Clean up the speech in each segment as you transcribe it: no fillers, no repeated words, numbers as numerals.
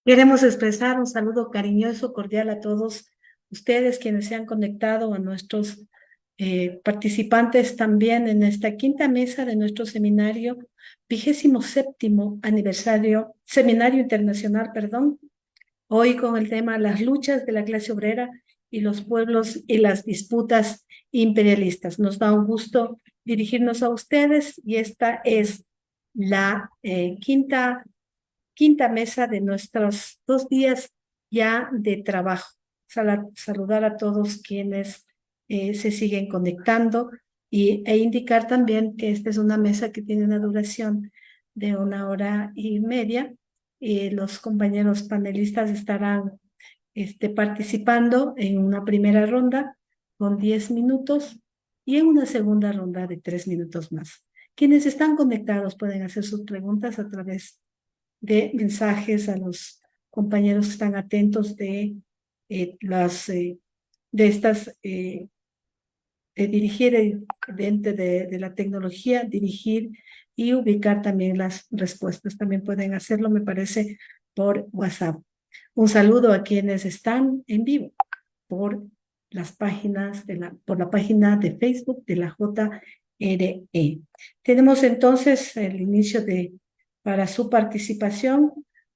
Queremos expresar un saludo cariñoso, cordial a todos ustedes quienes se han conectado, a nuestros participantes también en esta quinta mesa de nuestro seminario, 27º aniversario, seminario internacional, perdón, hoy con el tema las luchas de la clase obrera y los pueblos y las disputas imperialistas. Nos da un gusto dirigirnos a ustedes y esta es la quinta mesa de nuestros 2 días ya de trabajo. Saludar a todos quienes se siguen conectando e indicar también que esta es una mesa que tiene una duración de 1 hora y media. Los compañeros panelistas estarán participando en una primera ronda con 10 minutos y en una segunda ronda de 3 minutos más. Quienes están conectados pueden hacer sus preguntas a través de mensajes a los compañeros que están atentos de estas, de dirigir de la tecnología, dirigir y ubicar también las respuestas. También pueden hacerlo, me parece, por WhatsApp. Un saludo a quienes están en vivo por las páginas por la página de Facebook de la JRE. Tenemos entonces el inicio para su participación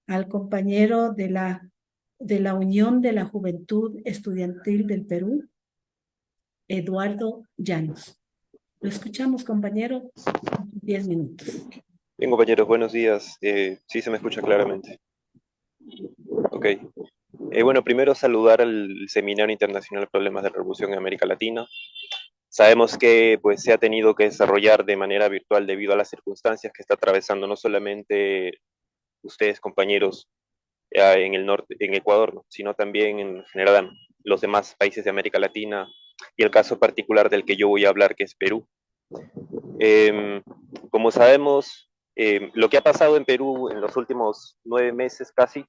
al compañero de la Unión de la Juventud Estudiantil del Perú, Eduardo Llanos. Lo escuchamos, compañero, 10 minutos. Bien, compañeros, buenos días. Sí, se me escucha claramente. Ok. Bueno, primero saludar al Seminario Internacional de Problemas de la Revolución en América Latina. Sabemos que pues, se ha tenido que desarrollar de manera virtual debido a las circunstancias que está atravesando no solamente ustedes, compañeros, en el norte, en Ecuador, ¿no? Sino también en general los demás países de América Latina y el caso particular del que yo voy a hablar, que es Perú. Eh, Como sabemos, lo que ha pasado en Perú en los últimos 9 meses casi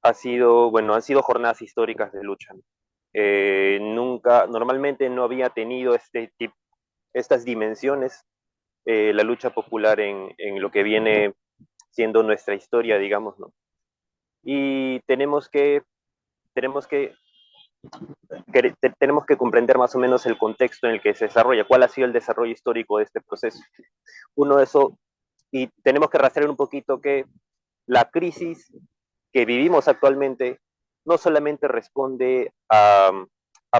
bueno, han sido jornadas históricas de lucha. Normalmente no había tenido estas dimensiones, la lucha popular en lo que viene siendo nuestra historia, digamos, ¿no? Y tenemos que, tenemos que comprender más o menos el contexto en el que se desarrolla, cuál ha sido el desarrollo histórico de este proceso. Uno de eso, y tenemos que rastrear un poquito que la crisis que vivimos actualmente no solamente responde a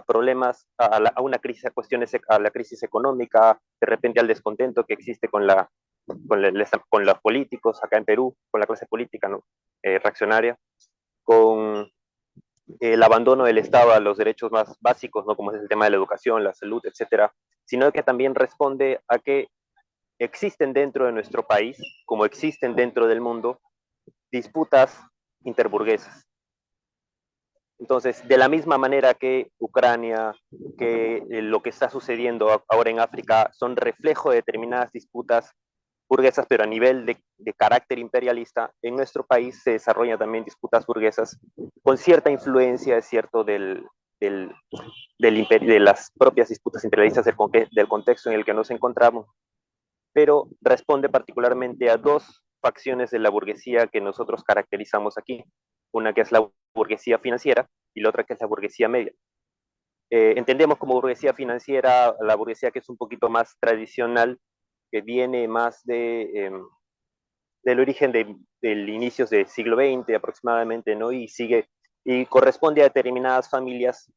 problemas, a una crisis, a cuestiones, a la crisis económica, de repente al descontento que existe con los políticos acá en Perú, con la clase política, ¿no? Reaccionaria, con el abandono del Estado a los derechos más básicos, ¿no? Como es el tema de la educación, la salud, etcétera, sino que también responde a que existen dentro de nuestro país, como existen dentro del mundo, disputas interburguesas. Entonces, de la misma manera que Ucrania, que lo que está sucediendo ahora en África, son reflejo de determinadas disputas burguesas, pero a nivel de carácter imperialista, en nuestro país se desarrollan también disputas burguesas con cierta influencia, es cierto, de las propias disputas imperialistas del contexto en el que nos encontramos, pero responde particularmente a dos facciones de la burguesía que nosotros caracterizamos aquí. Una que es la burguesía financiera y la otra que es la burguesía media. Entendemos como burguesía financiera la burguesía que es un poquito más tradicional, que viene más del origen del inicios del siglo XX aproximadamente, ¿no? Y corresponde a determinadas familias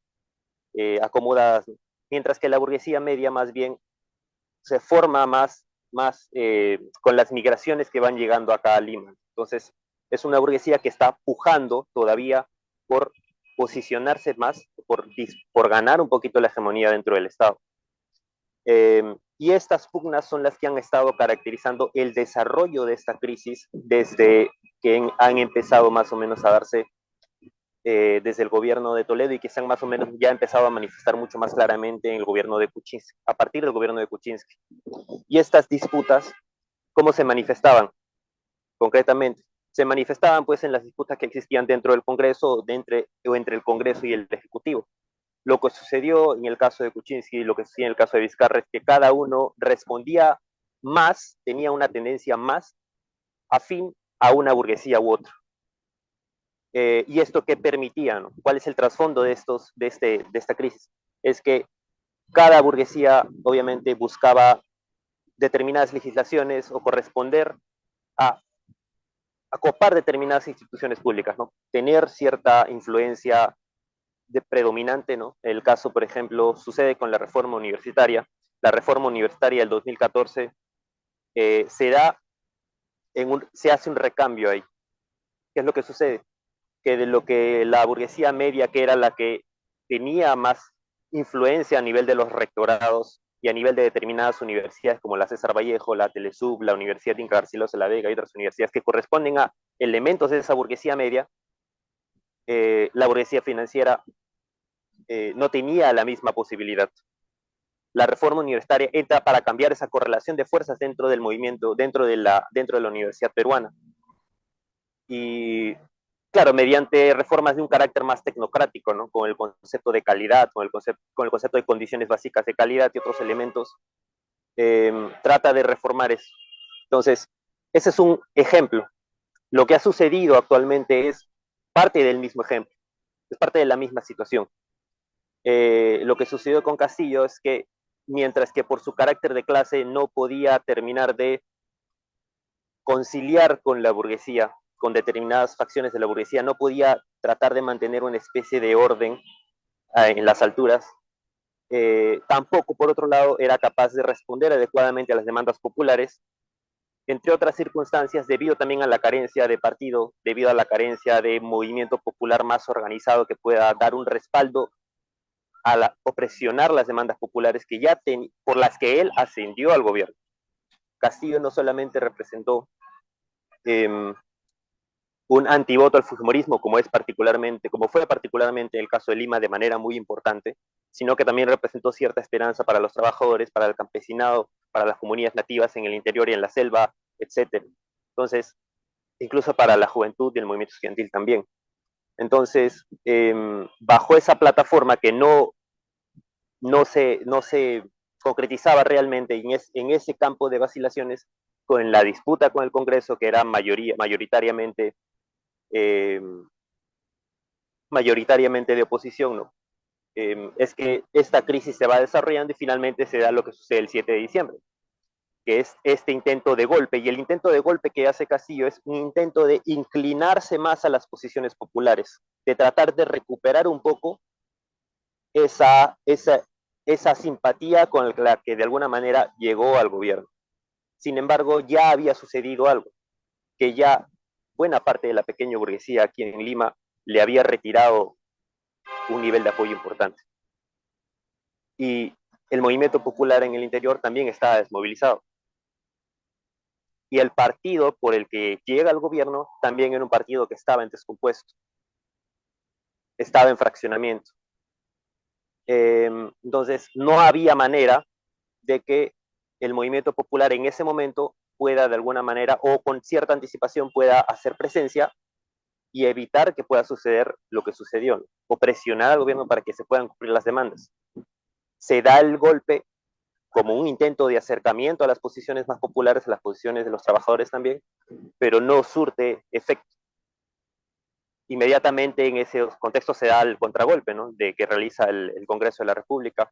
acomodadas, mientras que la burguesía media más bien se forma más con las migraciones que van llegando acá a Lima. Entonces, es una burguesía que está pujando todavía por posicionarse más, por ganar un poquito la hegemonía dentro del Estado. Y estas pugnas son las que han estado caracterizando el desarrollo de esta crisis desde que han empezado más o menos a darse desde el gobierno de Toledo y que se han más o menos ya empezado a manifestar mucho más claramente en el gobierno de Kuczynski, a partir del gobierno de Kuczynski. Y estas disputas, ¿cómo se manifestaban concretamente? Se manifestaban pues en las disputas que existían dentro del Congreso o entre el Congreso y el Ejecutivo. Lo que sucedió en el caso de Kuczynski y lo que sucedió en el caso de Vizcarra es que cada uno respondía más, tenía una tendencia más afín a una burguesía u otra. ¿Y esto qué permitía, ¿no? ¿Cuál es el trasfondo de esta crisis? Es que cada burguesía obviamente buscaba determinadas legislaciones o corresponder a acopar determinadas instituciones públicas, ¿no? Tener cierta influencia predominante, ¿no? El caso, por ejemplo, sucede con la reforma universitaria. La reforma universitaria del 2014 se hace un recambio ahí. ¿Qué es lo que sucede? Que de lo que la burguesía media, que era la que tenía más influencia a nivel de los rectorados y a nivel de determinadas universidades como la César Vallejo, la Telesub, la Universidad Inca Garcilaso de la Vega y otras universidades que corresponden a elementos de esa burguesía media, la burguesía financiera no tenía la misma posibilidad. La reforma universitaria entra para cambiar esa correlación de fuerzas dentro del movimiento, dentro de la universidad peruana. Y claro, mediante reformas de un carácter más tecnocrático, ¿no? Con el concepto de calidad, con el concepto de condiciones básicas de calidad y otros elementos, trata de reformar eso. Entonces, ese es un ejemplo. Lo que ha sucedido actualmente es parte del mismo ejemplo, es parte de la misma situación. Lo que sucedió con Castillo es que, mientras que por su carácter de clase no podía terminar de conciliar con la burguesía, con determinadas facciones de la burguesía, no podía tratar de mantener una especie de orden en las alturas, tampoco, por otro lado, era capaz de responder adecuadamente a las demandas populares, entre otras circunstancias, debido también a la carencia de partido, debido a la carencia de movimiento popular más organizado que pueda dar un respaldo o presionar las demandas populares por las que él ascendió al gobierno. Castillo no solamente representó un antivoto al fujimorismo, como fue particularmente el caso de Lima de manera muy importante, sino que también representó cierta esperanza para los trabajadores, para el campesinado, para las comunidades nativas en el interior y en la selva, etc. Entonces, incluso para la juventud y el movimiento estudiantil también. Entonces, bajo esa plataforma que no se concretizaba realmente en ese campo de vacilaciones, con la disputa con el Congreso, que era mayoritariamente de oposición, ¿no? Es que esta crisis se va desarrollando y finalmente se da lo que sucede el 7 de diciembre, que es este intento de golpe. Y el intento de golpe que hace Castillo es un intento de inclinarse más a las posiciones populares, de tratar de recuperar un poco esa simpatía con la que de alguna manera llegó al gobierno. Sin embargo, ya había sucedido algo, que ya buena parte de la pequeña burguesía aquí en Lima le había retirado un nivel de apoyo importante. Y el movimiento popular en el interior también estaba desmovilizado. Y el partido por el que llega al gobierno también era un partido que estaba en descompuesto, estaba en fraccionamiento. Entonces, no había manera de que el movimiento popular en ese momento pueda de alguna manera o con cierta anticipación pueda hacer presencia y evitar que pueda suceder lo que sucedió, ¿no? O presionar al gobierno para que se puedan cumplir las demandas. Se da el golpe como un intento de acercamiento a las posiciones más populares, a las posiciones de los trabajadores también, pero no surte efecto. Inmediatamente en ese contexto se da el contragolpe, ¿no? De que realiza el Congreso de la República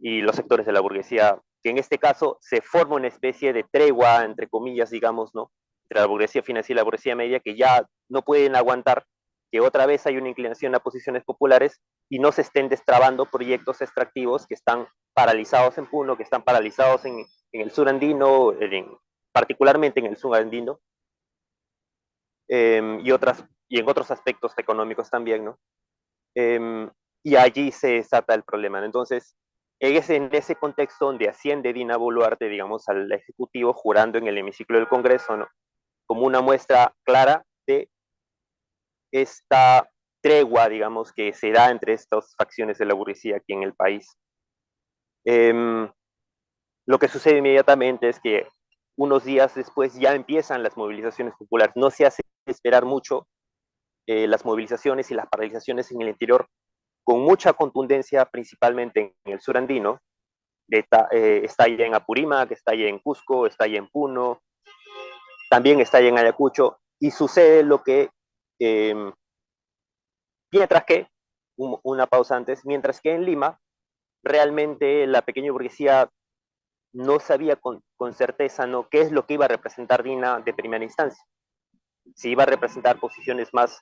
y los sectores de la burguesía, que en este caso se forma una especie de tregua, entre comillas, digamos, ¿no? Entre la burguesía financiera y la burguesía media, que ya no pueden aguantar que otra vez hay una inclinación a posiciones populares y no se estén destrabando proyectos extractivos que están paralizados en Puno, que están paralizados en el sur andino, particularmente en el sur andino, y en otros aspectos económicos también, ¿no? Y allí se desata el problema, ¿no? Entonces, en ese contexto donde asciende Dina Boluarte, digamos, al Ejecutivo, jurando en el hemiciclo del Congreso, ¿no? Como una muestra clara de esta tregua, digamos, que se da entre estas facciones de la burguesía aquí en el país. Lo que sucede inmediatamente es que unos días después ya empiezan las movilizaciones populares. No se hace esperar mucho las movilizaciones y las paralizaciones en el interior, con mucha contundencia, principalmente en el sur andino. Está allá en Apurímac, está allá en Cusco, está allá en Puno, también está allá en Ayacucho, y sucede lo que Mientras que, una pausa antes, mientras que en Lima, realmente la pequeña burguesía no sabía con certeza, ¿no?, qué es lo que iba a representar Dina de primera instancia. Si iba a representar posiciones más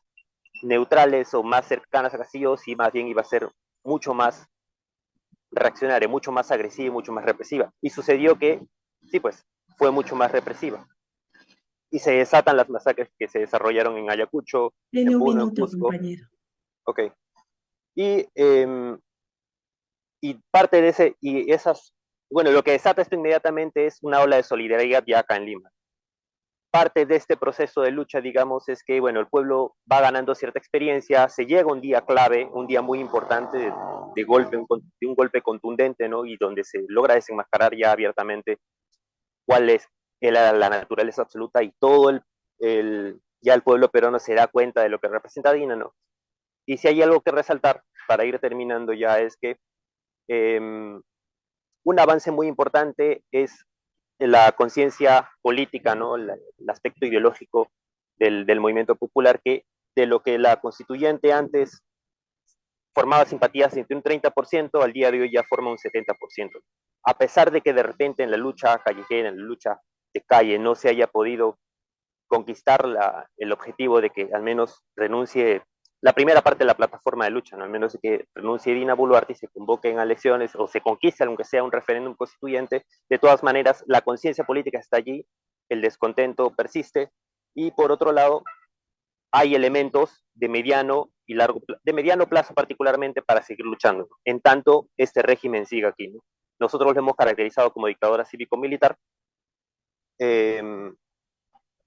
neutrales o más cercanas a Castillo, si más bien iba a ser mucho más reaccionaria, mucho más agresiva y mucho más represiva. Y sucedió que, sí, pues, fue mucho más represiva. Y se desatan las masacres que se desarrollaron en Ayacucho, en Tiene un Puno, en minuto, Cusco. compañero. Ok. Y, y parte de ese, y esas, bueno, lo que desata esto inmediatamente es una ola de solidaridad ya acá en Lima. Parte de este proceso de lucha, digamos, es que, bueno, el pueblo va ganando cierta experiencia, se llega un día clave, un día muy importante de un golpe contundente, ¿no? Y donde se logra desenmascarar ya abiertamente cuál es la naturaleza absoluta y todo ya el pueblo peruano se da cuenta de lo que representa Dina, ¿no? Y si hay algo que resaltar, para ir terminando ya, es que un avance muy importante es la conciencia política, ¿no? El aspecto ideológico del movimiento popular, que de lo que la constituyente antes formaba simpatías entre un 30%, al día de hoy ya forma un 70%. A pesar de que de repente en la lucha callejera, en la lucha de calle, no se haya podido conquistar el objetivo de que al menos renuncie la primera parte de la plataforma de lucha, ¿no? Al menos de que renuncie Dina Boluarte y se convoquen a elecciones o se conquiste, aunque sea un referéndum constituyente. De todas maneras, la conciencia política está allí, el descontento persiste, y por otro lado, hay elementos de mediano y de mediano plazo particularmente para seguir luchando, ¿no?, en tanto este régimen siga aquí, ¿no? Nosotros lo hemos caracterizado como dictadura cívico-militar, eh,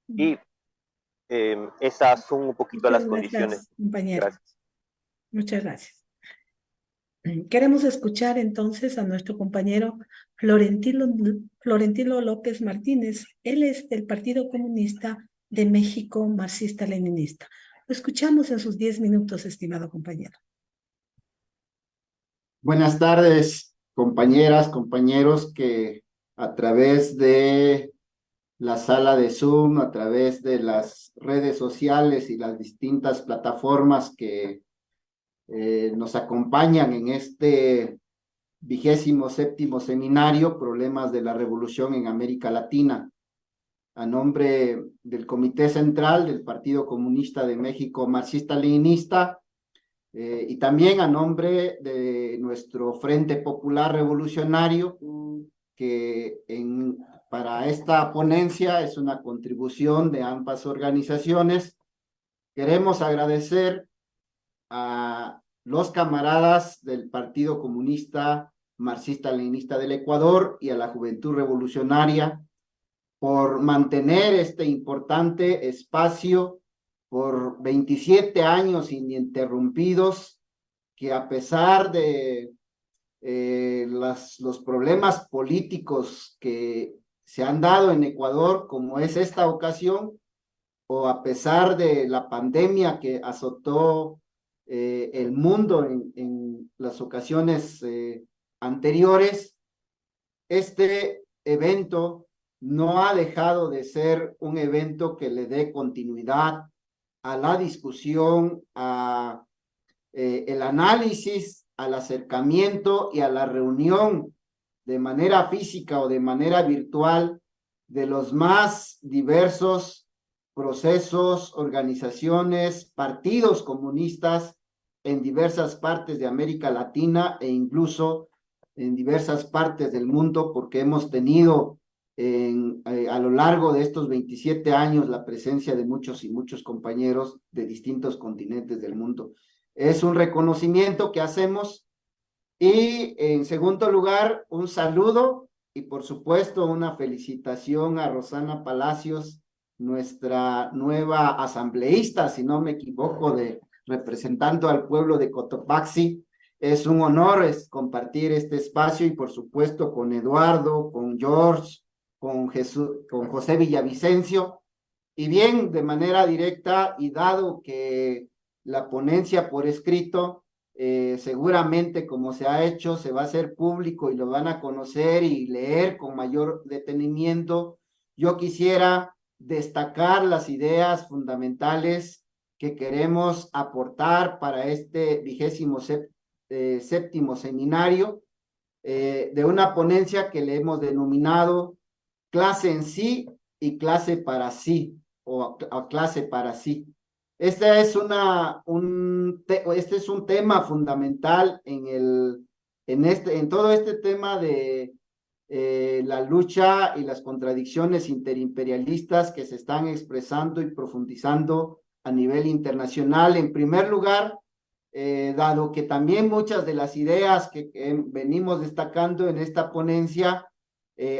y esas son un poquito Muchas las condiciones. gracias, compañero. Gracias. Muchas gracias. Queremos escuchar entonces a nuestro compañero Florentino López Martínez. Él es del Partido Comunista de México, marxista-leninista. Lo escuchamos en sus 10 minutos, estimado compañero. Buenas tardes, compañeras, compañeros que a través de la sala de Zoom, a través de las redes sociales y las distintas plataformas que nos acompañan en este 27º seminario, Problemas de la Revolución en América Latina. A nombre del Comité Central del Partido Comunista de México Marxista-Leninista, y también a nombre de nuestro Frente Popular Revolucionario, que para esta ponencia es una contribución de ambas organizaciones. Queremos agradecer a los camaradas del Partido Comunista Marxista-Leninista del Ecuador y a la Juventud Revolucionaria por mantener este importante espacio por 27 años ininterrumpidos, que a pesar de los problemas políticos que se han dado en Ecuador, como es esta ocasión, o a pesar de la pandemia que azotó el mundo en las ocasiones anteriores, este evento no ha dejado de ser un evento que le dé continuidad a la discusión, a el análisis, al acercamiento y a la reunión de manera física o de manera virtual de los más diversos procesos, organizaciones, partidos comunistas en diversas partes de América Latina e incluso en diversas partes del mundo, porque hemos tenido a lo largo de estos 27 años la presencia de muchos y muchos compañeros de distintos continentes del mundo. Es un reconocimiento que hacemos y, en segundo lugar, un saludo y, por supuesto, una felicitación a Rosana Palacios, nuestra nueva asambleísta, si no me equivoco, representando al pueblo de Cotopaxi. Es un honor compartir este espacio y, por supuesto, con Eduardo, con George, con José Villavicencio. Y bien, de manera directa, y dado que la ponencia por escrito, seguramente, como se ha hecho, se va a hacer público y lo van a conocer y leer con mayor detenimiento, yo quisiera destacar las ideas fundamentales que queremos aportar para este 27º seminario de una ponencia que le hemos denominado Clase en sí y Clase para sí, o Clase para sí. Este es un tema fundamental en todo este tema de la lucha y las contradicciones interimperialistas que se están expresando y profundizando a nivel internacional. En primer lugar, dado que también muchas de las ideas que venimos destacando en esta ponencia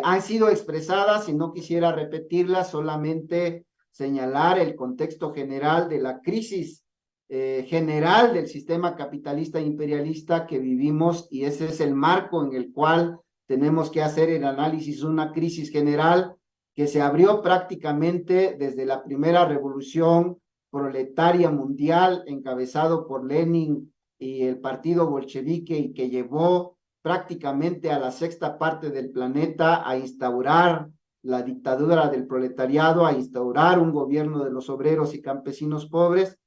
han sido expresadas, y no quisiera repetirlas, solamente señalar el contexto general de la crisis general del sistema capitalista e imperialista que vivimos, y ese es el marco en el cual tenemos que hacer el análisis de una crisis general que se abrió prácticamente desde la primera revolución proletaria mundial encabezado por Lenin y el partido bolchevique, y que llevó prácticamente a la sexta parte del planeta a instaurar la dictadura del proletariado, a instaurar un gobierno de los obreros y campesinos pobres.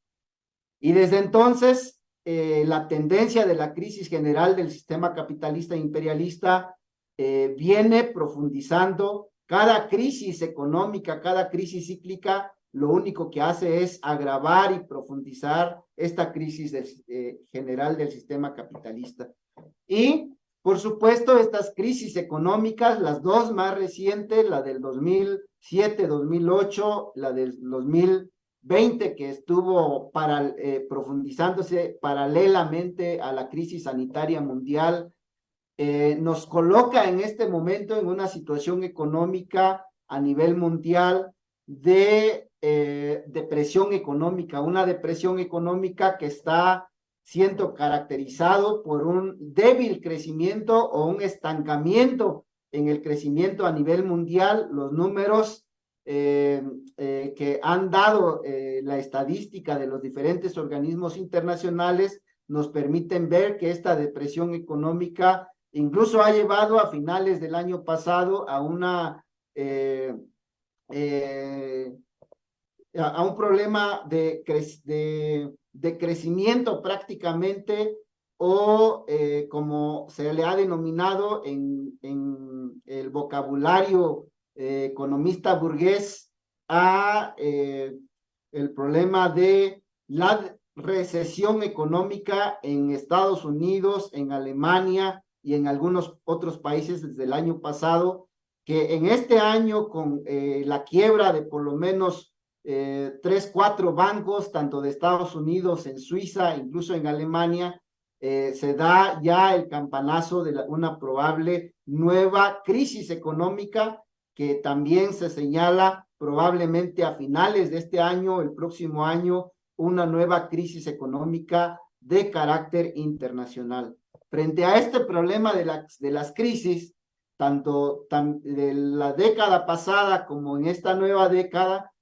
Y desde entonces, la tendencia de la crisis general del sistema capitalista e imperialista viene profundizando. Cada crisis económica, cada crisis cíclica, lo único que hace es agravar y profundizar esta crisis general del sistema capitalista. Y, por supuesto, estas crisis económicas, las dos más recientes, la del 2007-2008, la del 2020, que estuvo profundizándose paralelamente a la crisis sanitaria mundial, nos coloca en este momento en una situación económica a nivel mundial de depresión económica, una depresión económica que está siendo caracterizado por un débil crecimiento o un estancamiento en el crecimiento a nivel mundial. Los números que han dado la estadística de los diferentes organismos internacionales nos permiten ver que esta depresión económica incluso ha llevado a finales del año pasado a un problema de crecimiento prácticamente, o como se le ha denominado en el vocabulario economista burgués, el problema de la recesión económica en Estados Unidos, en Alemania y en algunos otros países desde el año pasado, que en este año, con la quiebra de por lo menos 3, 4 bancos, tanto de Estados Unidos, en Suiza, incluso en Alemania, se da ya el campanazo de una probable nueva crisis económica, que también se señala probablemente a finales de este año, el próximo año, una nueva crisis económica de carácter internacional. Frente a este problema de las crisis, tanto de la década pasada como en esta nueva década,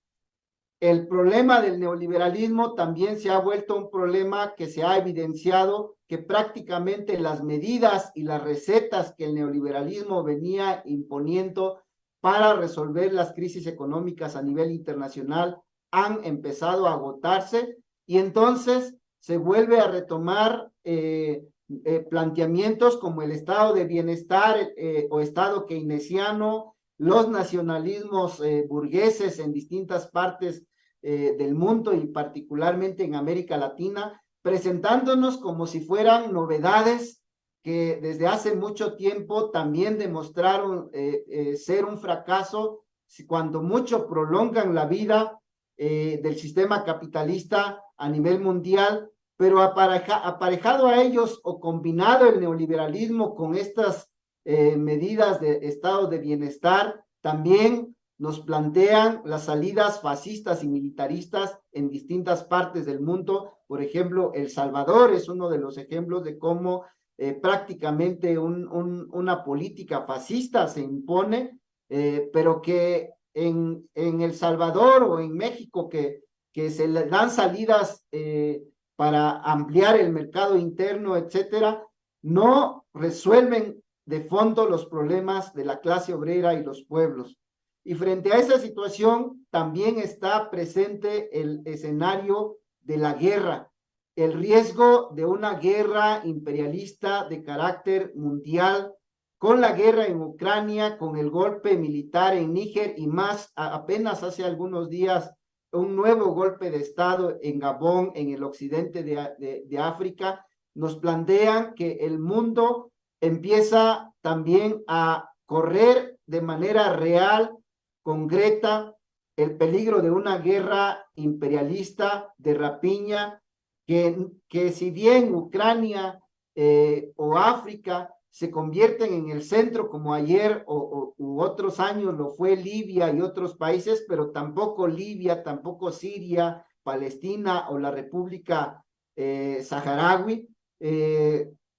el problema del neoliberalismo también se ha vuelto un problema que se ha evidenciado que prácticamente las medidas y las recetas que el neoliberalismo venía imponiendo para resolver las crisis económicas a nivel internacional han empezado a agotarse, y entonces se vuelve a retomar planteamientos como el estado de bienestar o estado keynesiano, los nacionalismos burgueses en distintas partes del mundo y particularmente en América Latina, presentándonos como si fueran novedades que desde hace mucho tiempo también demostraron ser un fracaso, cuando mucho prolongan la vida del sistema capitalista a nivel mundial, pero aparejado a ellos o combinado el neoliberalismo con estas medidas de estado de bienestar, también nos plantean las salidas fascistas y militaristas en distintas partes del mundo. Por ejemplo, El Salvador es uno de los ejemplos de cómo prácticamente una política fascista se impone, pero que en El Salvador o en México, que se le dan salidas para ampliar el mercado interno, etcétera, no resuelven de fondo los problemas de la clase obrera y los pueblos. Y frente a esa situación también está presente el escenario de la guerra, el riesgo de una guerra imperialista de carácter mundial, con la guerra en Ucrania, con el golpe militar en Níger y más apenas hace algunos días un nuevo golpe de Estado en Gabón, en el occidente de África, nos plantean que el mundo empieza también a correr de manera real, concreta, el peligro de una guerra imperialista de rapiña, que si bien Ucrania o África se convierten en el centro como ayer u otros años lo fue Libia y otros países, pero tampoco Libia, tampoco Siria, Palestina o la República Saharaui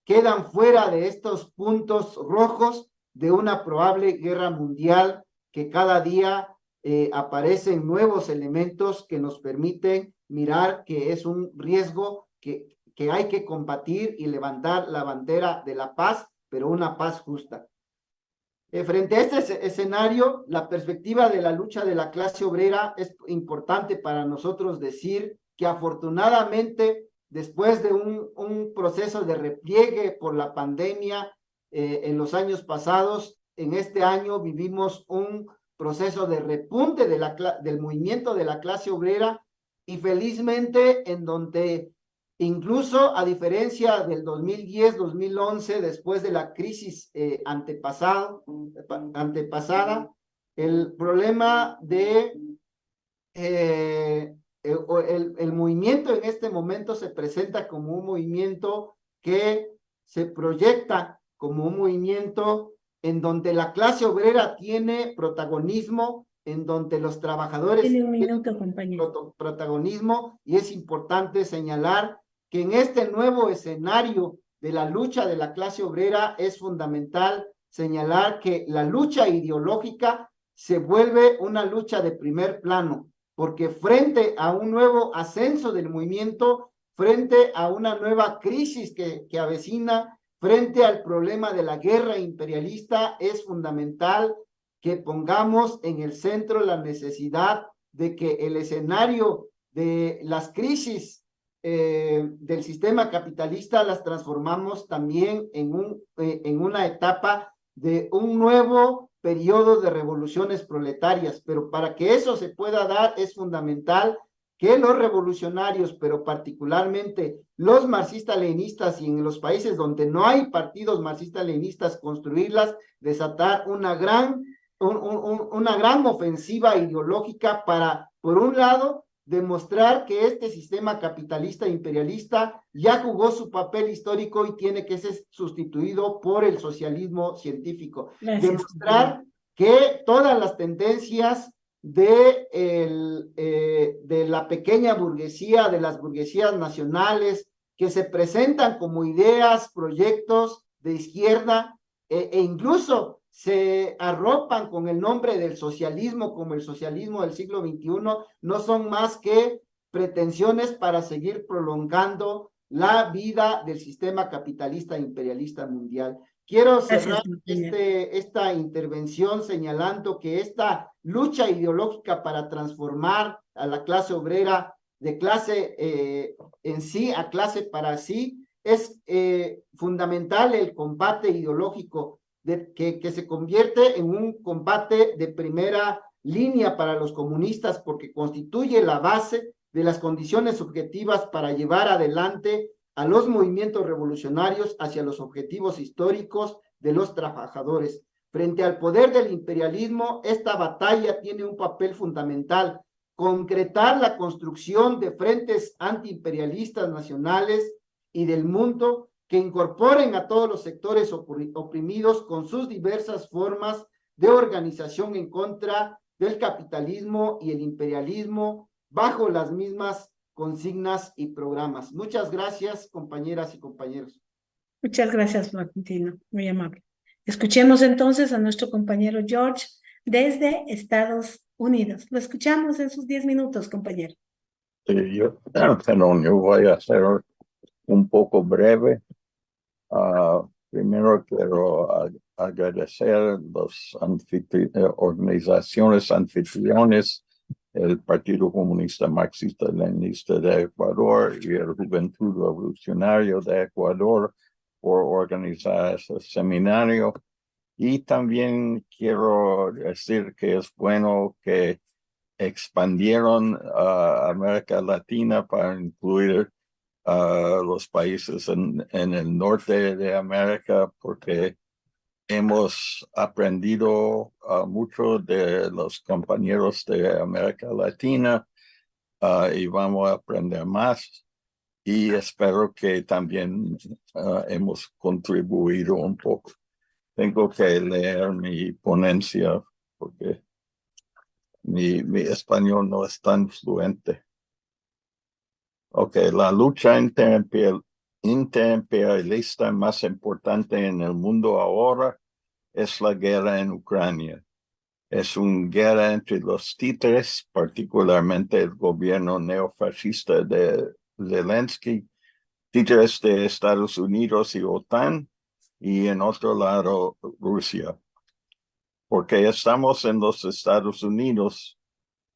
quedan fuera de estos puntos rojos de una probable guerra mundial que cada día aparecen nuevos elementos que nos permiten mirar que es un riesgo que hay que combatir y levantar la bandera de la paz, pero una paz justa. Frente a este escenario, la perspectiva de la lucha de la clase obrera es importante para nosotros decir que afortunadamente, después de un proceso de repliegue por la pandemia en los años pasados, en este año vivimos un proceso de repunte del movimiento de la clase obrera y felizmente en donde incluso a diferencia del 2010-2011, después de la crisis antepasada, el problema de el movimiento en este momento se presenta como un movimiento que se proyecta como un movimiento en donde la clase obrera tiene protagonismo, en donde los trabajadores tienen un minuto, compañero. Protagonismo, y es importante señalar que en este nuevo escenario de la lucha de la clase obrera es fundamental señalar que la lucha ideológica se vuelve una lucha de primer plano, porque frente a un nuevo ascenso del movimiento, frente a una nueva crisis que avecina, frente al problema de la guerra imperialista, es fundamental que pongamos en el centro la necesidad de que el escenario de las crisis del sistema capitalista las transformamos también en una etapa de un nuevo periodo de revoluciones proletarias, pero para que eso se pueda dar es fundamental que los revolucionarios, pero particularmente los marxistas-leninistas y en los países donde no hay partidos marxistas-leninistas, construirlas, desatar una gran ofensiva ideológica para, por un lado, demostrar que este sistema capitalista imperialista ya jugó su papel histórico y tiene que ser sustituido por el socialismo científico. Gracias. Demostrar que todas las tendencias de la pequeña burguesía, de las burguesías nacionales, que se presentan como ideas, proyectos de izquierda, e incluso se arropan con el nombre del socialismo, como el socialismo del siglo XXI, no son más que pretensiones para seguir prolongando la vida del sistema capitalista imperialista mundial. Quiero cerrar esta intervención señalando que esta lucha ideológica para transformar a la clase obrera de clase en sí a clase para sí es fundamental el combate ideológico que se convierte en un combate de primera línea para los comunistas porque constituye la base de las condiciones objetivas para llevar adelante a los movimientos revolucionarios hacia los objetivos históricos de los trabajadores. Frente al poder del imperialismo, esta batalla tiene un papel fundamental: concretar la construcción de frentes antiimperialistas nacionales y del mundo que incorporen a todos los sectores oprimidos con sus diversas formas de organización en contra del capitalismo y el imperialismo bajo las mismas consignas y programas. Muchas gracias, compañeras y compañeros. Muchas gracias, Florentino, muy amable. Escuchemos entonces a nuestro compañero George desde Estados Unidos. Lo escuchamos en sus 10 minutos, compañero. Sí, yo voy a ser un poco breve. Primero quiero agradecer a las organizaciones anfitriones el Partido Comunista Marxista-Leninista de Ecuador y el Juventud Revolucionario de Ecuador por organizar ese seminario. Y también quiero decir que es bueno que expandieron a América Latina para incluir los países en el norte de América, porque hemos aprendido mucho de los compañeros de América Latina y vamos a aprender más. Y espero que también hemos contribuido un poco. Tengo que leer mi ponencia porque mi español no es tan fluente. Ok, la lucha interimperialista más importante en el mundo ahora es la guerra en Ucrania. Es una guerra entre los títeres, particularmente el gobierno neofascista de Zelensky, títeres de Estados Unidos y OTAN, y en otro lado Rusia. Porque estamos en los Estados Unidos,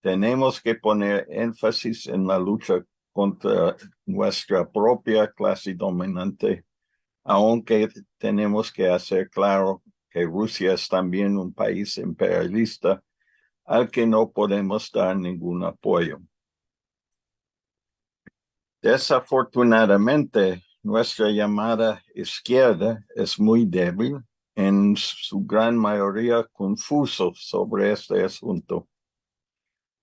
tenemos que poner énfasis en la lucha contra nuestra propia clase dominante, aunque tenemos que hacer claro que Rusia es también un país imperialista al que no podemos dar ningún apoyo. Desafortunadamente, nuestra llamada izquierda es muy débil, en su gran mayoría confuso sobre este asunto.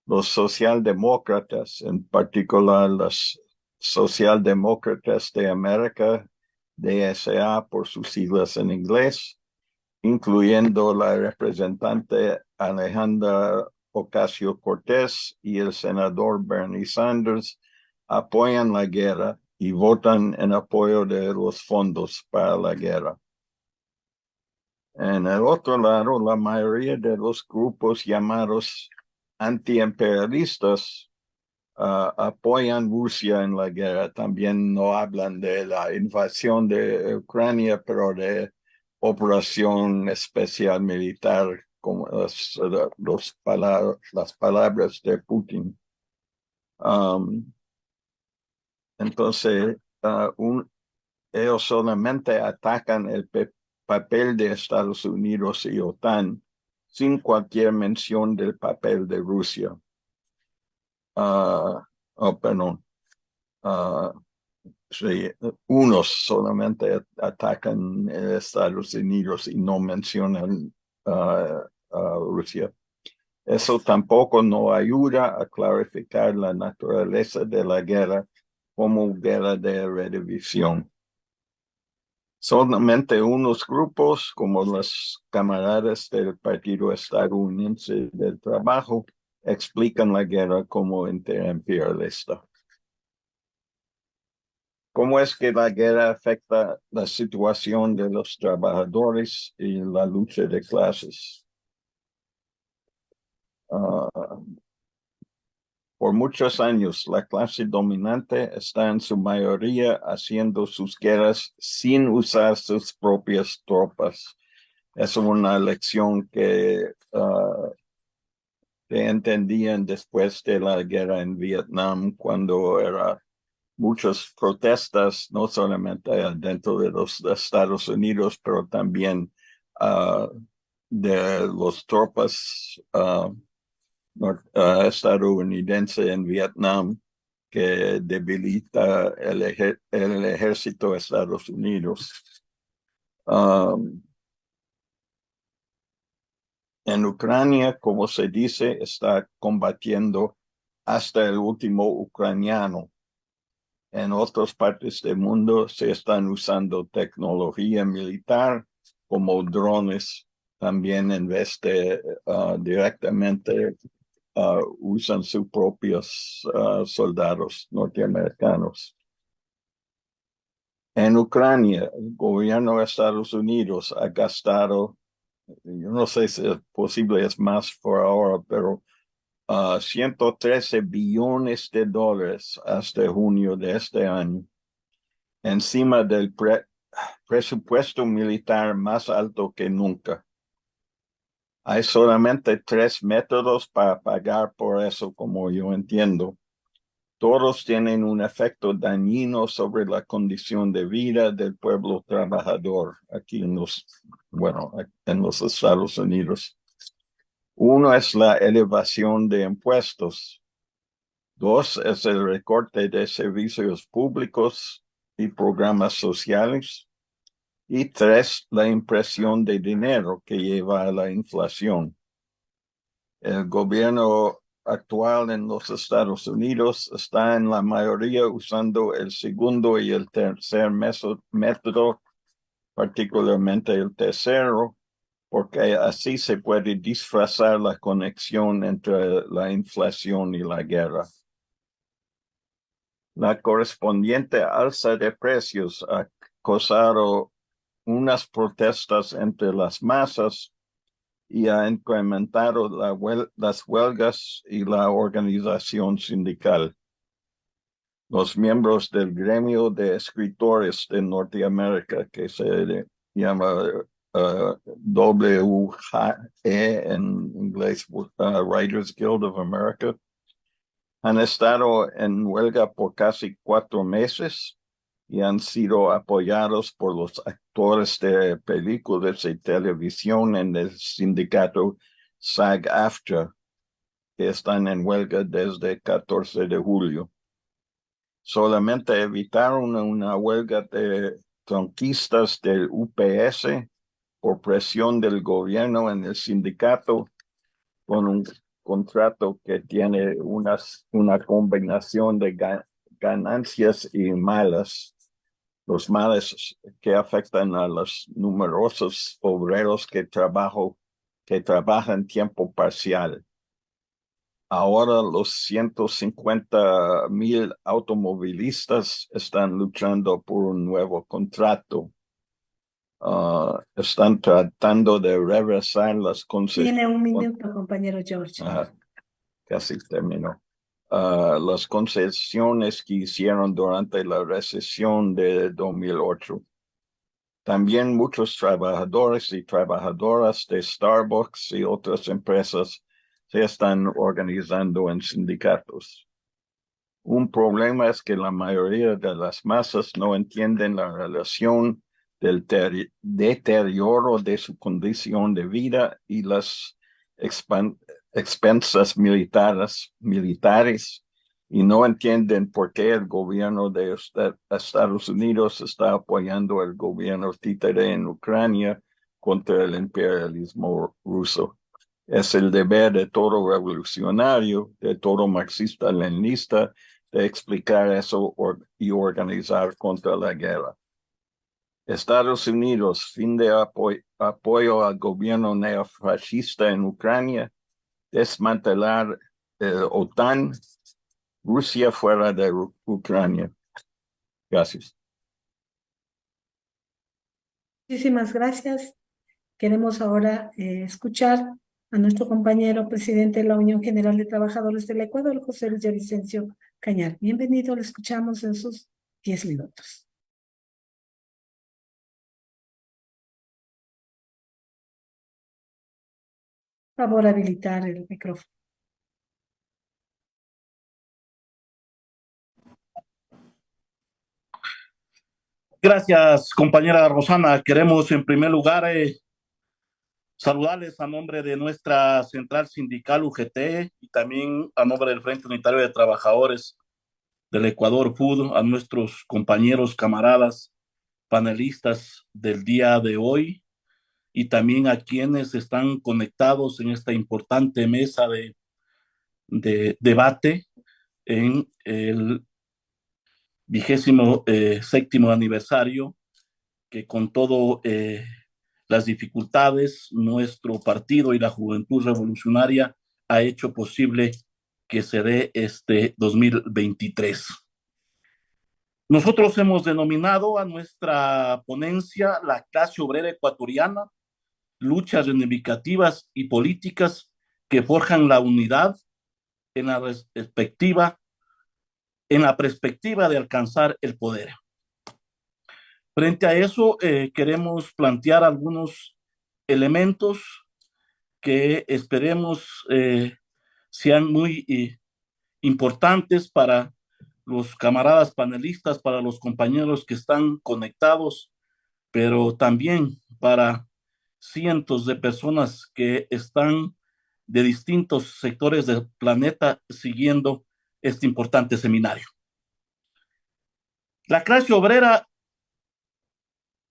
Los socialdemócratas, en particular los socialdemócratas de América, DSA por sus siglas en inglés, incluyendo la representante Alejandra Ocasio-Cortez y el senador Bernie Sanders, apoyan la guerra y votan en apoyo de los fondos para la guerra. En el otro lado, la mayoría de los grupos llamados antiimperialistas apoyan Rusia en la guerra. También no hablan de la invasión de Ucrania, pero de operación especial militar, como las palabras de Putin. Entonces, ellos solamente atacan el papel de Estados Unidos y OTAN sin cualquier mención del papel de Rusia. Perdón. Sí, unos solamente atacan Estados Unidos y no mencionan a Rusia. Eso tampoco no ayuda a clarificar la naturaleza de la guerra como guerra de redivisión. Solamente unos grupos, como los camaradas del Partido Estadounidense del Trabajo, explican la guerra como interimperialista. ¿Cómo es que la guerra afecta la situación de los trabajadores y la lucha de clases? Por muchos años, la clase dominante está en su mayoría haciendo sus guerras sin usar sus propias tropas. Es una lección que entendían después de la guerra en Vietnam, cuando era muchas protestas, no solamente dentro de los Estados Unidos, pero también de las tropas estadounidenses en Vietnam, que debilita el ejército de Estados Unidos. En Ucrania, como se dice, está combatiendo hasta el último ucraniano. En otras partes del mundo se están usando tecnología militar como drones, también en vez de directamente usan sus propios soldados norteamericanos. En Ucrania, el gobierno de Estados Unidos ha gastado, yo no sé si es posible, es más por ahora, pero 113 billones de dólares hasta junio de este año, encima del presupuesto militar más alto que nunca. Hay solamente 3 métodos para pagar por eso, como yo entiendo. Todos tienen un efecto dañino sobre la condición de vida del pueblo trabajador aquí en los Estados Unidos. Uno es la elevación de impuestos. 2 es el recorte de servicios públicos y programas sociales. Y 3, la impresión de dinero que lleva a la inflación. El gobierno actual en los Estados Unidos está en la mayoría usando el segundo y el tercer método, particularmente el tercero, porque así se puede disfrazar la conexión entre la inflación y la guerra. La correspondiente alza de precios ha causado unas protestas entre las masas y ha incrementado las huelgas y la organización sindical. Los miembros del gremio de escritores de Norteamérica, que se llama WGE en inglés, Writers Guild of America, han estado en huelga por casi 4 meses y han sido apoyados por los actores de películas y televisión en el sindicato SAG-AFTRA, que están en huelga desde el 14 de julio. Solamente evitaron una huelga de tronquistas del UPS por presión del gobierno en el sindicato, con un contrato que tiene una combinación de ganancias y malas. Los males que afectan a los numerosos obreros que trabajan tiempo parcial. Ahora los 150,000 automovilistas están luchando por un nuevo contrato. Están tratando de reversar las consecuencias. Tiene un minuto, compañero George. Casi terminó. Las concesiones que hicieron durante la recesión de 2008. También muchos trabajadores y trabajadoras de Starbucks y otras empresas se están organizando en sindicatos. Un problema es que la mayoría de las masas no entienden la relación del deterioro de su condición de vida y las expensas militares y no entienden por qué el gobierno de Estados Unidos está apoyando el gobierno títere en Ucrania contra el imperialismo ruso. Es el deber de todo revolucionario, de todo marxista-leninista, de explicar eso y organizar contra la guerra. Estados Unidos, fin de apoyo al gobierno neofascista en Ucrania, desmantelar OTAN, Rusia fuera de Ucrania. Gracias. Muchísimas gracias. Queremos ahora escuchar a nuestro compañero presidente de la Unión General de Trabajadores del Ecuador, José Luis Vicencio Cañar. Bienvenido, le escuchamos en sus 10 minutos. Por favor, habilitar el micrófono. Gracias, compañera Rosana. Queremos en primer lugar saludarles a nombre de nuestra central sindical UGT y también a nombre del Frente Unitario de Trabajadores del Ecuador, FUD, a nuestros compañeros, camaradas, panelistas del día de hoy y también a quienes están conectados en esta importante mesa de debate en el 27º aniversario, que con todo las dificultades, nuestro partido y la Juventud Revolucionaria ha hecho posible que se dé este 2023. Nosotros hemos denominado a nuestra ponencia la clase obrera ecuatoriana, luchas reivindicativas y políticas que forjan la unidad en la perspectiva de alcanzar el poder. Frente a eso, queremos plantear algunos elementos que esperemos sean muy importantes para los camaradas panelistas, para los compañeros que están conectados, pero también para cientos de personas que están de distintos sectores del planeta siguiendo este importante seminario. La clase obrera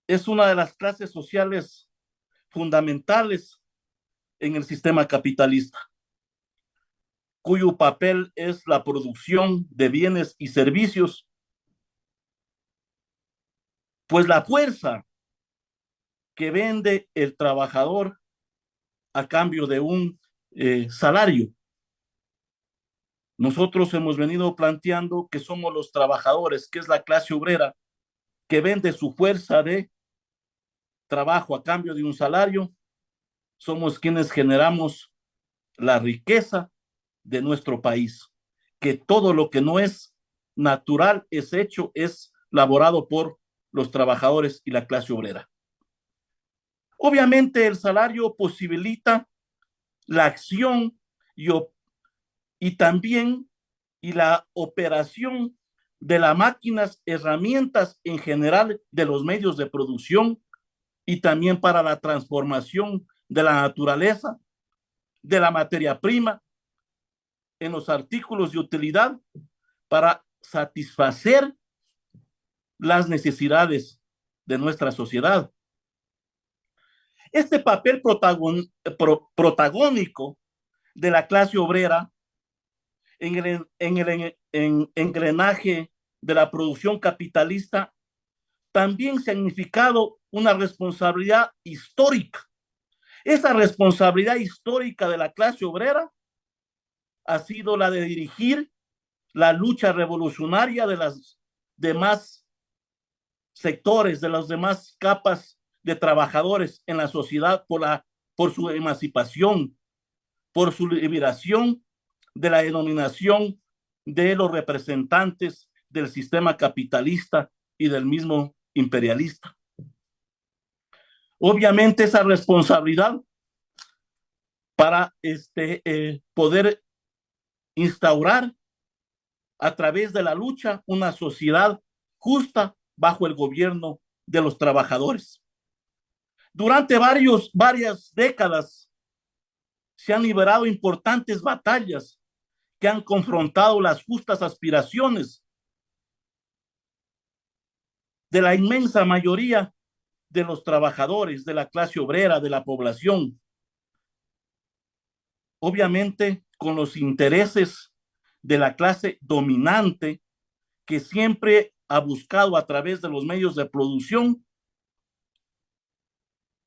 es una de las clases sociales fundamentales en el sistema capitalista, cuyo papel es la producción de bienes y servicios, pues la fuerza que vende el trabajador a cambio de un salario. Nosotros hemos venido planteando que somos los trabajadores, que es la clase obrera, que vende su fuerza de trabajo a cambio de un salario. Somos quienes generamos la riqueza de nuestro país, que todo lo que no es natural es hecho, es laborado por los trabajadores y la clase obrera. Obviamente el salario posibilita la acción y también la operación de las máquinas, herramientas en general de los medios de producción y también para la transformación de la naturaleza, de la materia prima en los artículos de utilidad para satisfacer las necesidades de nuestra sociedad. Este papel protagónico de la clase obrera en el engranaje de la producción capitalista también ha significado una responsabilidad histórica. Esa responsabilidad histórica de la clase obrera ha sido la de dirigir la lucha revolucionaria de las demás sectores, de las demás capas de trabajadores en la sociedad por su emancipación, por su liberación de la denominación de los representantes del sistema capitalista y del mismo imperialista. Obviamente esa responsabilidad para poder instaurar a través de la lucha una sociedad justa bajo el gobierno de los trabajadores. Durante varias décadas se han liberado importantes batallas que han confrontado las justas aspiraciones de la inmensa mayoría de los trabajadores, de la clase obrera, de la población. Obviamente con los intereses de la clase dominante que siempre ha buscado a través de los medios de producción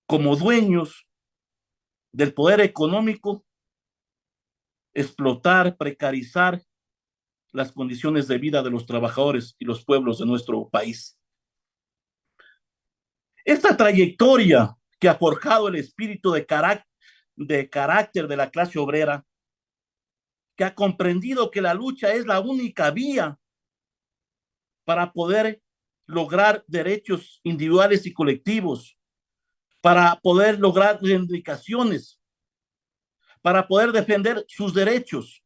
como dueños del poder económico, explotar, precarizar las condiciones de vida de los trabajadores y los pueblos de nuestro país. Esta trayectoria que ha forjado el espíritu de carácter de la clase obrera, que ha comprendido que la lucha es la única vía para poder lograr derechos individuales y colectivos, para poder lograr reivindicaciones, para poder defender sus derechos,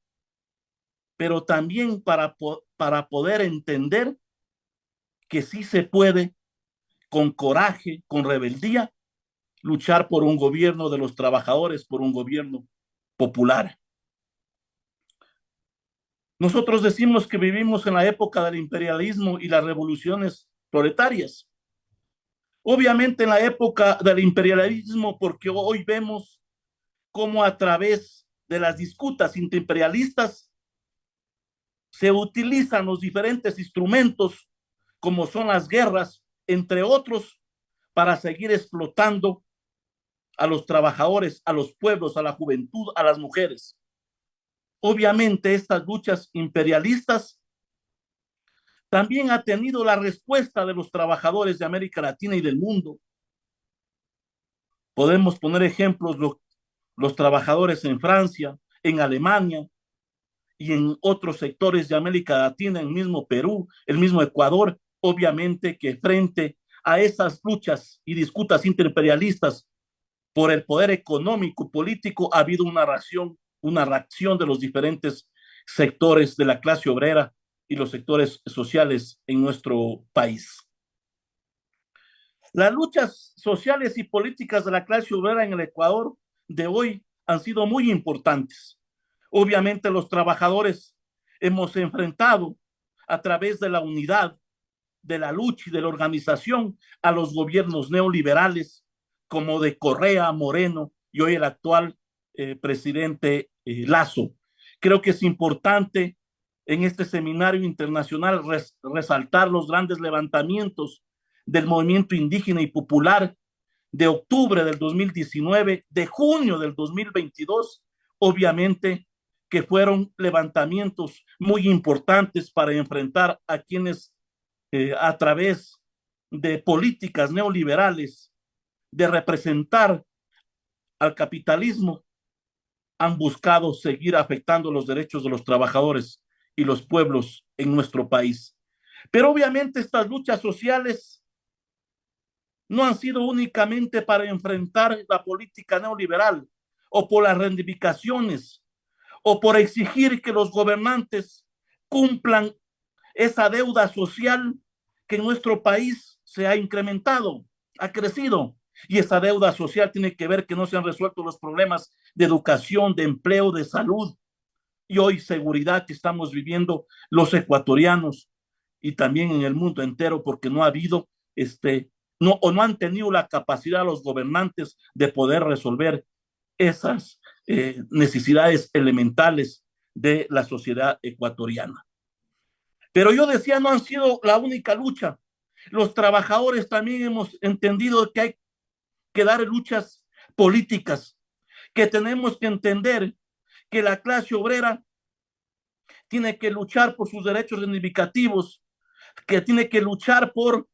pero también para poder entender que sí se puede, con coraje, con rebeldía, luchar por un gobierno de los trabajadores, por un gobierno popular. Nosotros decimos que vivimos en la época del imperialismo y las revoluciones proletarias. Obviamente en la época del imperialismo, porque hoy vemos cómo a través de las disputas interimperialistas se utilizan los diferentes instrumentos, como son las guerras, entre otros, para seguir explotando a los trabajadores, a los pueblos, a la juventud, a las mujeres. Obviamente estas luchas imperialistas también ha tenido la respuesta de los trabajadores de América Latina y del mundo. Podemos poner ejemplos, los trabajadores en Francia, en Alemania y en otros sectores de América Latina, el mismo Perú, el mismo Ecuador. Obviamente que frente a esas luchas y disputas interimperialistas por el poder económico y político, ha habido una reacción de los diferentes sectores de la clase obrera y los sectores sociales en nuestro país. Las luchas sociales y políticas de la clase obrera en el Ecuador de hoy han sido muy importantes. Obviamente los trabajadores hemos enfrentado a través de la unidad, de la lucha y de la organización a los gobiernos neoliberales como de Correa, Moreno y hoy el actual presidente Lasso. Creo que es importante en este seminario internacional resaltar los grandes levantamientos del movimiento indígena y popular de octubre del 2019, de junio del 2022, obviamente que fueron levantamientos muy importantes para enfrentar a quienes a través de políticas neoliberales, de representar al capitalismo, han buscado seguir afectando los derechos de los trabajadores y los pueblos en nuestro país. Pero obviamente estas luchas sociales no han sido únicamente para enfrentar la política neoliberal o por las reivindicaciones o por exigir que los gobernantes cumplan esa deuda social que en nuestro país se ha incrementado, ha crecido. Y esa deuda social tiene que ver que no se han resuelto los problemas de educación, de empleo, de salud y hoy seguridad que estamos viviendo los ecuatorianos y también en el mundo entero, porque no ha habido no han tenido la capacidad los gobernantes de poder resolver esas necesidades elementales de la sociedad ecuatoriana. Pero yo decía, no han sido la única lucha. Los trabajadores también hemos entendido que hay que dar luchas políticas, que tenemos que entender que la clase obrera tiene que luchar por sus derechos reivindicativos, que tiene que luchar por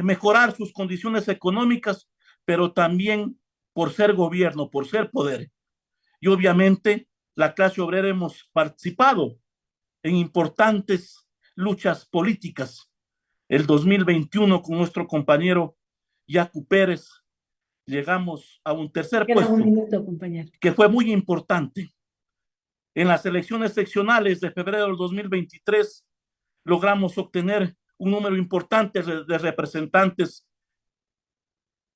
mejorar sus condiciones económicas, pero también por ser gobierno, por ser poder. Y obviamente la clase obrera hemos participado en importantes luchas políticas. El 2021 con nuestro compañero Yacu Pérez llegamos a un tercer puesto, un minuto, compañero, que fue muy importante. En las elecciones seccionales de febrero del 2023 logramos obtener un número importante de representantes,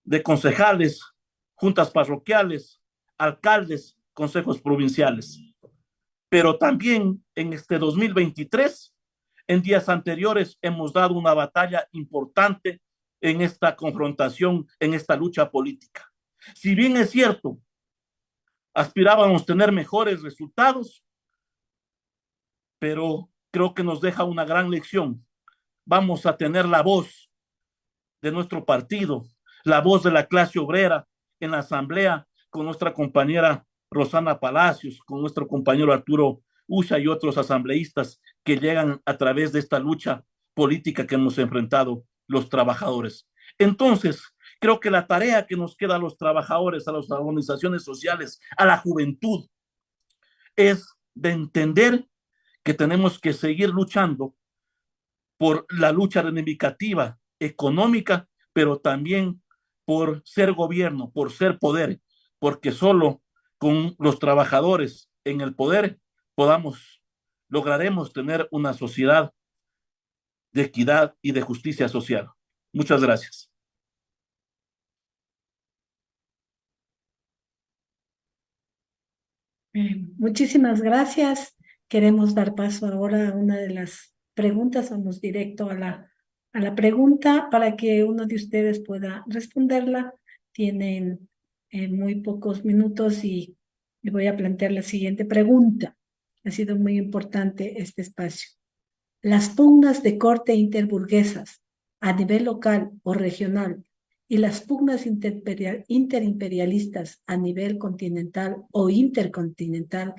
de concejales, juntas parroquiales, alcaldes, consejos provinciales. Pero también en este 2023, en días anteriores, hemos dado una batalla importante en esta confrontación, en esta lucha política. Si bien es cierto, aspirábamos a tener mejores resultados, pero creo que nos deja una gran lección. Vamos a tener la voz de nuestro partido, la voz de la clase obrera en la asamblea con nuestra compañera Rosana Palacios, con nuestro compañero Arturo Usha y otros asambleístas que llegan a través de esta lucha política que hemos enfrentado los trabajadores. Entonces, creo que la tarea que nos queda a los trabajadores, a las organizaciones sociales, a la juventud, es de entender que tenemos que seguir luchando por la lucha reivindicativa económica, pero también por ser gobierno, por ser poder, porque solo con los trabajadores en el poder lograremos tener una sociedad de equidad y de justicia social. Muchas gracias. Muchísimas gracias. Queremos dar paso ahora a una de las preguntas. Vamos directo a la pregunta para que uno de ustedes pueda responderla. Tienen muy pocos minutos y le voy a plantear la siguiente pregunta. Ha sido muy importante este espacio. Las pugnas de corte interburguesas a nivel local o regional y las pugnas interimperialistas a nivel continental o intercontinental,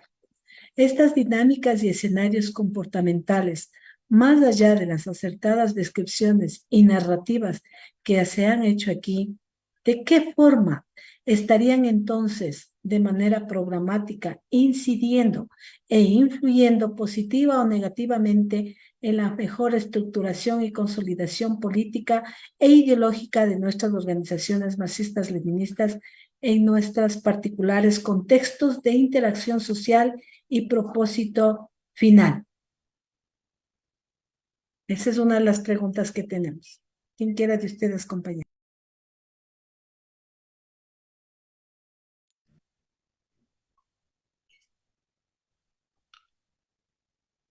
estas dinámicas y escenarios comportamentales, más allá de las acertadas descripciones y narrativas que se han hecho aquí, ¿De qué forma estarían entonces de manera programática incidiendo e influyendo positiva o negativamente en la mejor estructuración y consolidación política e ideológica de nuestras organizaciones marxistas-leninistas en nuestros particulares contextos de interacción social y propósito final? Esa es una de las preguntas que tenemos. ¿Quién quiera de ustedes, compañeros?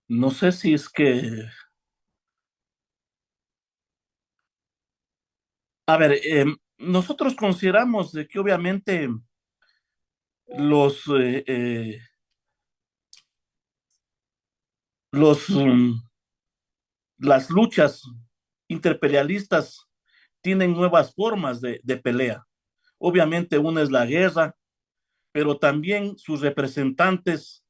No sé si es que, a ver, nosotros consideramos de que obviamente los, eh, eh, los, las luchas interperialistas tienen nuevas formas de pelea. Obviamente una es la guerra, pero también sus representantes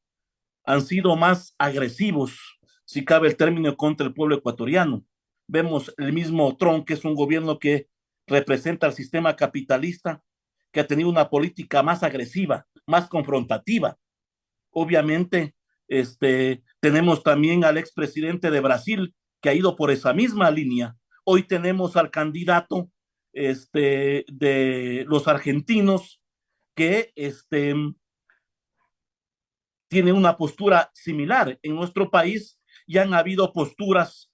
han sido más agresivos, si cabe el término, contra el pueblo ecuatoriano. Vemos el mismo Trump, que es un gobierno que representa al sistema capitalista, que ha tenido una política más agresiva, más confrontativa. Obviamente, tenemos también al expresidente de Brasil, que ha ido por esa misma línea. Hoy tenemos al candidato de los argentinos, que tiene una postura similar. En nuestro país ya han habido posturas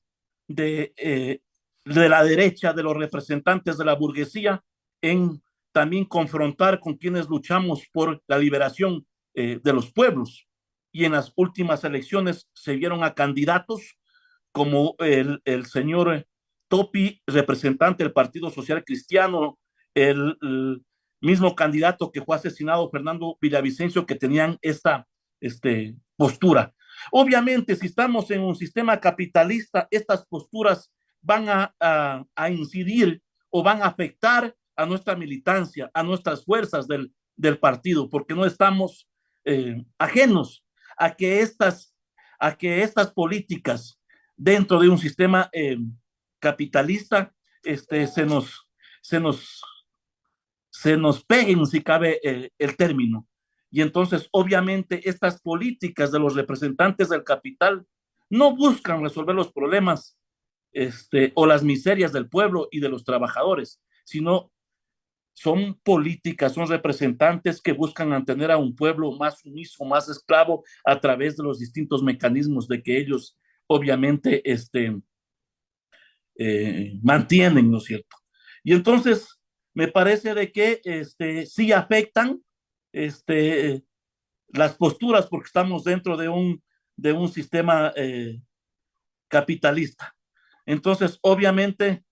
de la derecha, de los representantes de la burguesía, en también confrontar con quienes luchamos por la liberación de los pueblos. Y en las últimas elecciones se vieron a candidatos como el señor Topi, representante del Partido Social Cristiano, el mismo candidato que fue asesinado, Fernando Villavicencio, que tenían esta postura. Obviamente, si estamos en un sistema capitalista, estas posturas van a incidir o van a afectar a nuestra militancia, a nuestras fuerzas del partido, porque no estamos ajenos a que estas políticas dentro de un sistema capitalista se nos, se nos peguen, si cabe el término. Y entonces, obviamente, estas políticas de los representantes del capital no buscan resolver los problemas o las miserias del pueblo y de los trabajadores, sino son políticas, son representantes que buscan mantener a un pueblo más sumiso, más esclavo a través de los distintos mecanismos de que ellos, obviamente, mantienen, ¿no es cierto? Y entonces, me parece de que sí afectan este, las posturas porque estamos dentro de un sistema capitalista. Entonces, obviamente,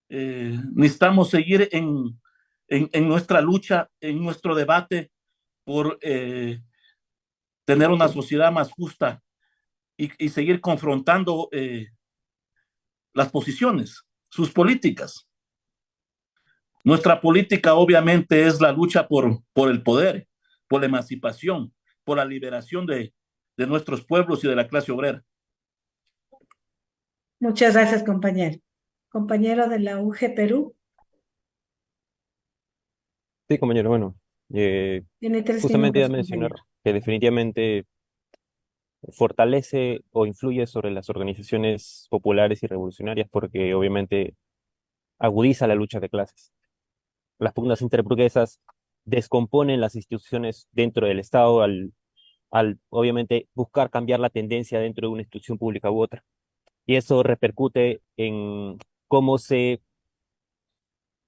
necesitamos seguir en nuestra lucha, en nuestro debate por tener una sociedad más justa y seguir confrontando las posiciones, sus políticas. Nuestra política obviamente es la lucha por el poder, por la emancipación, por la liberación de nuestros pueblos y de la clase obrera. Muchas gracias, compañero. Compañero de la UG Perú, Sí, compañero, bueno, tiene 3 justamente iba a minutos, mencionar compañero. que definitivamente fortalece o influye sobre las organizaciones populares y revolucionarias porque obviamente agudiza la lucha de clases. Las pugnas interburguesas descomponen las instituciones dentro del Estado al obviamente buscar cambiar la tendencia dentro de una institución pública u otra. Y eso repercute en cómo se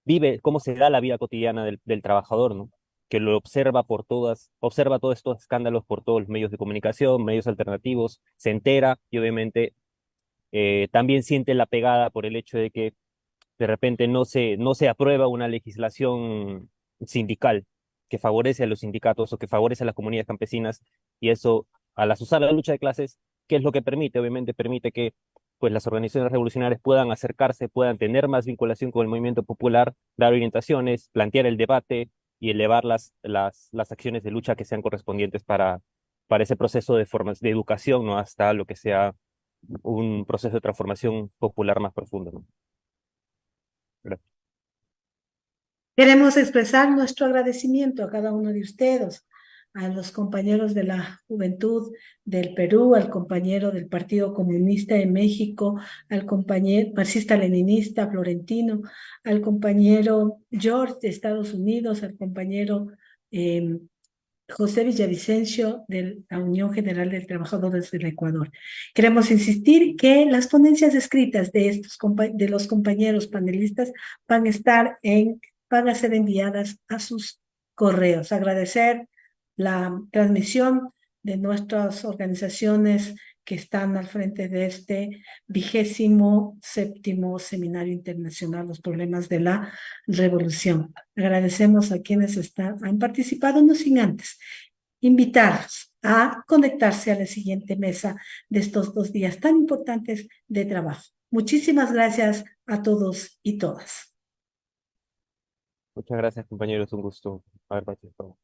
vive, cómo se da la vida cotidiana del trabajador, ¿no? Que lo observa todos estos escándalos por todos los medios de comunicación, medios alternativos, se entera y obviamente también siente la pegada por el hecho de que de repente no se aprueba una legislación sindical que favorece a los sindicatos o que favorece a las comunidades campesinas y eso, al asusar la lucha de clases, ¿qué es lo que permite? Obviamente permite que pues las organizaciones revolucionarias puedan acercarse, puedan tener más vinculación con el movimiento popular, dar orientaciones, plantear el debate y elevar las acciones de lucha que sean correspondientes para ese proceso de educación, ¿no? Hasta lo que sea un proceso de transformación popular más profundo, ¿no? Gracias. Queremos expresar nuestro agradecimiento a cada uno de ustedes, a los compañeros de la Juventud del Perú, al compañero del Partido Comunista de México, al compañero marxista-leninista Florentino, al compañero George de Estados Unidos, al compañero José Villavicencio de la Unión General de Trabajadores del Ecuador. Queremos insistir que las ponencias escritas de los compañeros panelistas van a ser enviadas a sus correos. Agradecer la transmisión de nuestras organizaciones que están al frente de este 27º Seminario Internacional, los problemas de la revolución. Agradecemos a quienes han participado, no sin antes invitarlos a conectarse a la siguiente mesa de estos 2 días tan importantes de trabajo. Muchísimas gracias a todos y todas. Muchas gracias, compañeros. Un gusto haber participado.